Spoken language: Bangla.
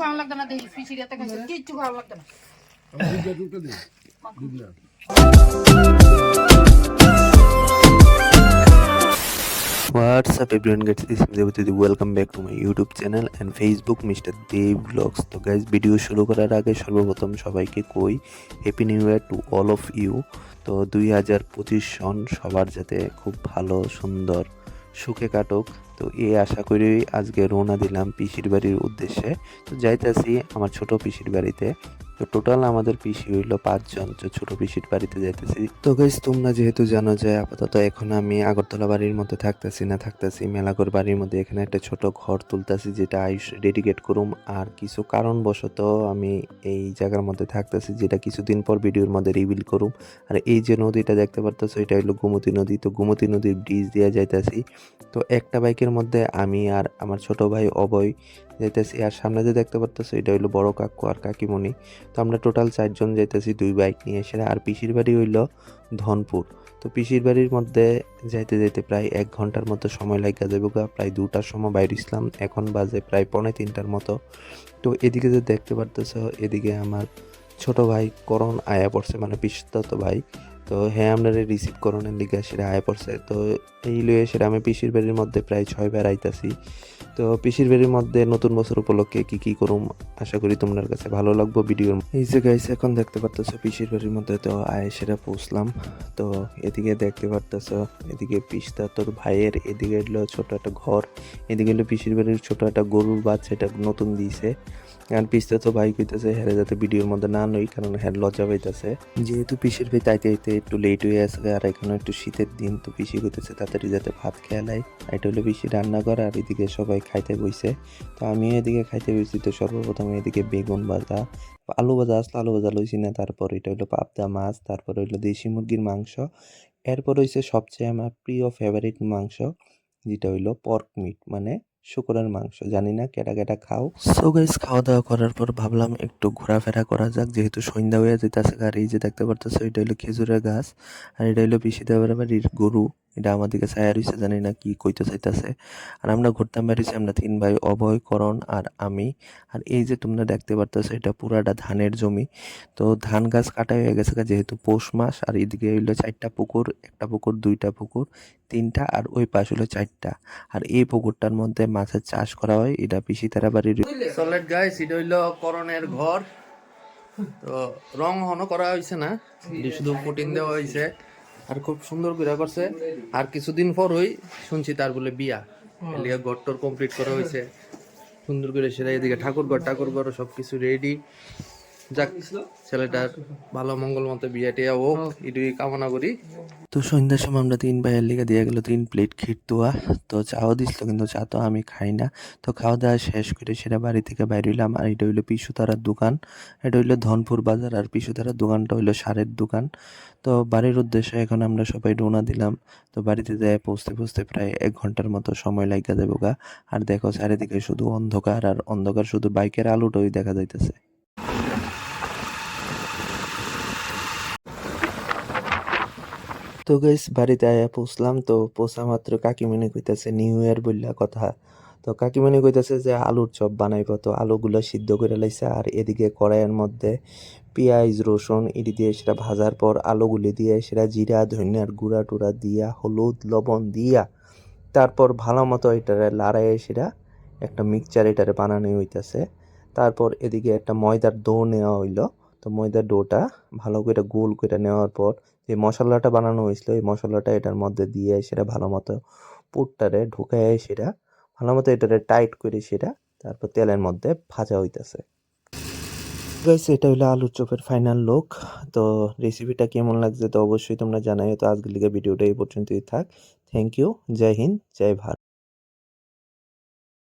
ভালো লাগতো না দেখি ফিশিরিয়াতে খাইছে কিচ্ছু ভালো লাগতো না What's up everyone guys, this is Devati. Welcome back to my YouTube channel and Facebook Mr. Dev Vlogs. তো guys ভিডিও শুরু করার আগে সর্বপ্রথম সবাইকে কই happy new year to all of you. তো 2025 সন সবার যাতে খুব ভালো সুন্দর সুখে কাটুক। তো এই আশা করি আজকে রওনা দিলাম পিসির বাড়ির উদ্দেশ্যে। তো যাইতেছি আমার ছোট পিসির বাড়িতে। তো টোটাল আমাদের পিসি হইল 5 জন, তো ছোট পিসির বাড়িতে যাইতেছি। তো গাইস তোমরা যেহেতু জানো যে আপাতত এখন আমি আগরতলা বাড়ির মধ্যে থাকতেছি মেলাগড় বাড়ির মধ্যে। এখানে একটা ছোট ঘর তুলতেছি যেটা ডেডিকেট করুম, আর কিছু কারণবশত আমি এই জায়গার মধ্যে থাকতেছি যেটা কিছুদিন পর ভিডিওর মধ্যে রিভিল করুম। আর এই যে নদীটা দেখতে পারতেছো এটা হলো গোমতী নদী। তো গোমতী নদীর ব্রিজ দিয়ে যাইতেছি। তো একটা বাইকের মধ্যে আমি আর আমার ছোট ভাই অভয় যাইতেছি, আর সামনে যে দেখতে পারতেছো এটা হইলো বড় কাকু আর কাকিমণি। তো আমরা টোটাল 4 জন যাইতেছি 2 বাইক নিয়ে এসে। আর পিসির বাড়ি হইল ধনপুর। তো পিসির বাড়ির মধ্যে যাইতে যাইতে প্রায় 1 ঘন্টার মতো সময় লাগা যাবে। প্রায় 2টার সময় বাইরে ইসলাম, এখন বাজে প্রায় 2:45টার মতো। তো এদিকে যে দেখতে পারতেছো এদিকে আমার ছোট ভাই করণ আয়া পড়ছে, মানে পিসতো ভাই। তো হ্যাঁ আপনারা রিসিভ করণের লিগে সেটা আয়া পড়ছে। তো এই লয়ে সেটা আমি পিসির বাড়ির মধ্যে প্রায় 6 বার আইতাছি। তো পিসির বাড়ির মধ্যে নতুন বছর উপলক্ষে কি করুম আশা করি তোমার কাছে ভালো লাগবে ভিডিওর। এই যে গাইস এখন দেখতে পারতেছো পিসির বাড়ির মধ্যে তো আয় সেটা পৌঁছলাম। তো এদিকে দেখতে পারতেছো এদিকে পিস্তা তোর ভাইয়ের, এদিকে হলো ছোট একটা ঘর, এদিকে হলো পিসির বাড়ির ছোট একটা গরুর বাচ্চা, এটা নতুন দিয়েছে। আর পিস্তা তো ভাই কইতেছে হ্যাঁ যাতে ভিডিওর মধ্যে না নই, কারণ হ্যাঁ লজ্জা পাইতেছে যেহেতু পিসির ভাই তাইতে একটু লেট হয়ে আসে। আর এখন একটু শীতের দিন, তো পিসি কইতেছে তাড়াতাড়ি যাতে ভাত খেয়ে লাই। এটা হলো পিসি রান্না করে, আর এদিকে সবাই খাইতে বইছে। তো আমিও এদিকে খাইতে বইছি। তো সর্বপ্রথম এদিকে বেগুন ভাজা, আলু ভাজা আসলে আলু ভাজা লইছি না, তারপর এটা হলো পাবদা মাছ, তারপর হইলো দেশি মুরগির মাংস, এরপর হইছে সবচেয়ে আমার প্রিয় ফেভারিট মাংস যেটা হইলো পর্ক মিট, মানে শুকরের মাংস। জানি না কেটা কেটা খাও। সো গাইস খাওয়া দাওয়া করার পর ভাবলাম একটু ঘোরাফেরা করা যাক, যেহেতু সন্ধ্যা হয়ে যেতেছে। আর এই যে দেখতে পারতেছো এটা হলো খেজুরের গাছ, আর এটা হলো পিসি দেওয়ার বাড়ির গরু। এটা আমাদেরকে ছায়া রয়েছে, জানি না কি কইতে চাইতেছে। আর আমরা ঘুরতাম বেরিয়েছি, আমরা 3 ভাই অভয়, করণ আর আমি। আর এই যে তোমরা দেখতে পারতেছো এটা পুরাটা ধানের জমি। তো ধান গাছ কাটা হয়ে গেছে যেহেতু পৌষ মাস। আর এদিকে হইলো 4টা পুকুর, একটা পুকুর 2টা পুকুর 3টা, আর ওই পাশ হলো 4টা। আর এই পুকুরটার মধ্যে মাছের চাষ করা হয়। এটা পিসি তারা বাড়ির। সলেট গাইস, এটা হইলো করণের ঘর। তো রং হনো করা হয়েছে না, শুধু পুটিন দেওয়া হয়েছে, আর খুব সুন্দর করে করছে। আর কিছুদিন পর ওই শুনছি তার বলে বিয়া, এলিয়া ঘরটর কমপ্লিট করা হয়েছে সুন্দর করে। সেটা এদিকে ঠাকুরঘর সবকিছু রেডি। যাক, ছেলেটার ভালো মঙ্গল মতো বিয়াটিয়া হোক, এটুকুই কামনা করি। তো সন্ধ্যার সময় আমরা 3 ভাইয়ের লিগে দিয়ে গেল 3 প্লেট ক্ষীর তোয়া। তো চাও দিছিল, কিন্তু চা তো আমি খাই না। তো খাওয়া দাওয়া শেষ করে সেটা বাড়ি থেকে বাইরে হইলাম। আর এটা হইলো পিসুতারার দোকান, এটা হইলো ধনপুর বাজার। আর পিসুতারার দোকানটা হইলো সারের দোকান। তো বাড়ির উদ্দেশ্যে এখন আমরা সবাই রওনা দিলাম। তো বাড়িতে যায় পৌঁছতে প্রায় 1 ঘন্টার মতো সময় লাগা যাবে গা। আর দেখো চারিদিকে শুধু অন্ধকার আর অন্ধকার, শুধু বাইকের আলোটাই দেখা যাইতেছে। তো গাইস বাড়িতে আয়া পৌঁছলাম। তো পৌঁছা মাত্র কাকিমণি কইতাছে নিউ ইয়ার বললা কথা। তো কাকিমণি কইতাছে যে আলুর চপ বানাইব। তো আলুগুলো সিদ্ধ করে লাইছে, আর এদিকে কড়াইয়ের মধ্যে পেঁয়াজ রসুন ইডি দিয়ে সেটা ভাজার পর আলুগুলি দিয়ে সেটা জিরা ধনিয়ার গুঁড়া টুড়া দিয়া হলুদ লবণ দিয়া তারপর ভালো মতো এটারে লাড়াইয়ে সেটা একটা মিক্সচার এটারে বানানো হইতাছে। তারপর এদিকে একটা ময়দার ডো নেওয়া হইলো। তো ময়দার ডোটা ভালো করে গোল করে নেওয়ার পর যে মশলাটা বানানো হয়েছিল এই মশলাটা এটার মধ্যে দিয়ে সেটা ভালো মতো পুরটারে ঢুকায় সেটা ভালো মতো এটারে টাইট করে সেটা তারপর তেলের মধ্যে ভাজা হইতাছে। গাইস এটা হলো আলুর চপের ফাইনাল লুক। তো রেসিপিটা কেমন লাগছে তো অবশ্যই তোমরা জানাই। তো আজকের লিগে ভিডিওটা এই পর্যন্তই থাক। থ্যাংক ইউ, জয় হিন্দ, জয় ভারত।